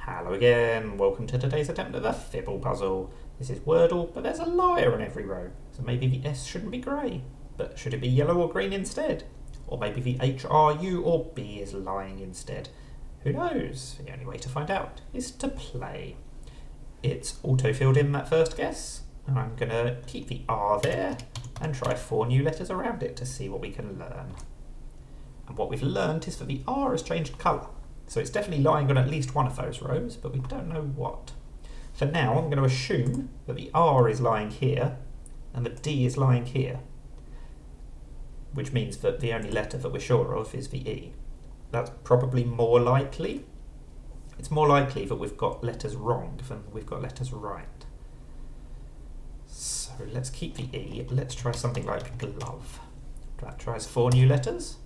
Hello again, welcome to today's attempt at the Fibble puzzle. This is Wordle, but there's a liar in every row, so maybe the S shouldn't be grey, but should it be yellow or green instead? Or maybe the H, R, U or B is lying instead. Who knows? The only way to find out is to play. It's auto-filled in that first guess, and I'm going to keep the R there and try 4 new letters around it to see what we can learn. And what we've learned is that the R has changed colour. So it's definitely lying on at least one of those rows, but we don't know what. For now, I'm going to assume that the R is lying here and the D is lying here, which means that the only letter that we're sure of is the E. That's probably more likely. It's more likely that we've got letters wrong than we've got letters right. So let's keep the E. Let's try something like glove. That tries 4 new letters.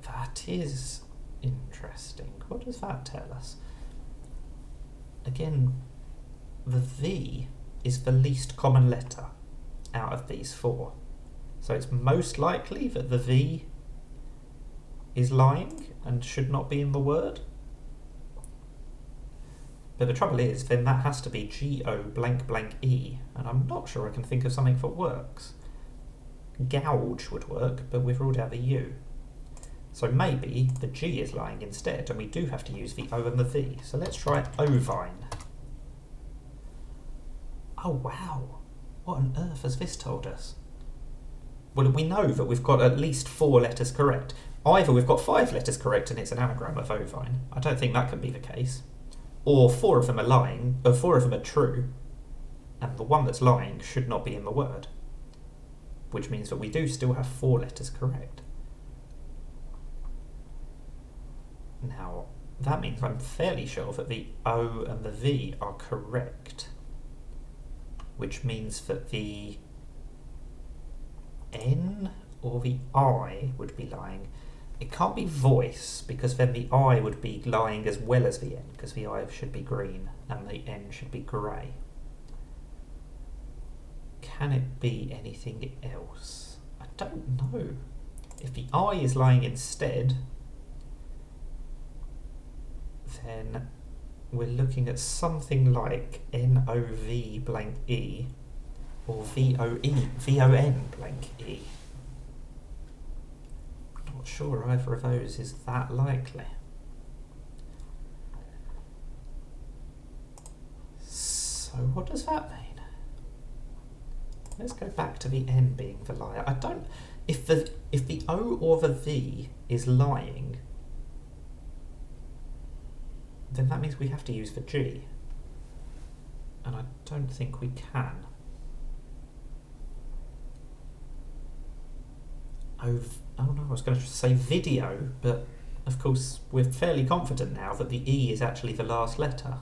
That is interesting. What does that tell us? Again, the V is the least common letter out of these 4. So it's most likely that the V is lying and should not be in the word. But the trouble is, then that has to be G-O blank blank E, and I'm not sure I can think of something that works. Gouge would work, but we've ruled out the U. So maybe the G is lying instead, and we do have to use the O and the V. So let's try ovine. Oh wow, what on earth has this told us? Well, we know that we've got at least 4 letters correct. Either we've got 5 letters correct and it's an anagram of ovine. I don't think that can be the case. Or 4 of them are lying, or 4 of them are true, and the one that's lying should not be in the word. Which means that we do still have 4 letters correct. Now, that means I'm fairly sure that the O and the V are correct, which means that the N or the I would be lying. It can't be voice, because then the I would be lying as well as the N, because the I should be green and the N should be grey. Can it be anything else? I don't know. If the I is lying instead, then we're looking at something like N-O-V blank E or V-O-E, V-O-N blank E. Not sure either of those is that likely. So what does that mean? Let's go back to the N being the liar. I don't... If the O or the V is lying, then that means we have to use the G. And I don't think we can. Oh no, I was going to say video, but of course we're fairly confident now that the E is actually the last letter.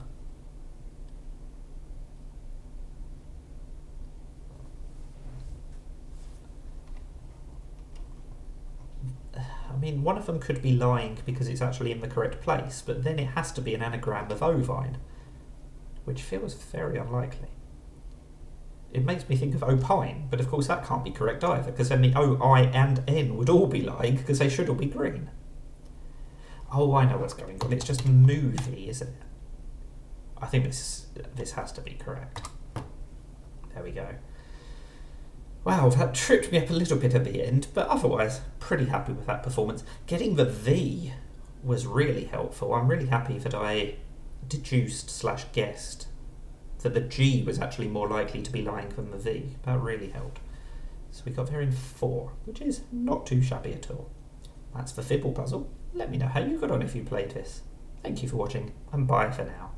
I mean, one of them could be lying because it's actually in the correct place, but then it has to be an anagram of ovine, which feels very unlikely. It makes me think of opine, but of course that can't be correct either, because then the O, I and N would all be lying, because they should all be green. Oh, I know what's going on. It's just movie, isn't it? I think this has to be correct. There we go. Wow, that tripped me up a little bit at the end, but otherwise, pretty happy with that performance. Getting the V was really helpful. I'm really happy that I deduced/guessed that the G was actually more likely to be lying than the V. That really helped. So we got there in 4, which is not too shabby at all. That's the Fibble puzzle. Let me know how you got on if you played this. Thank you for watching, and bye for now.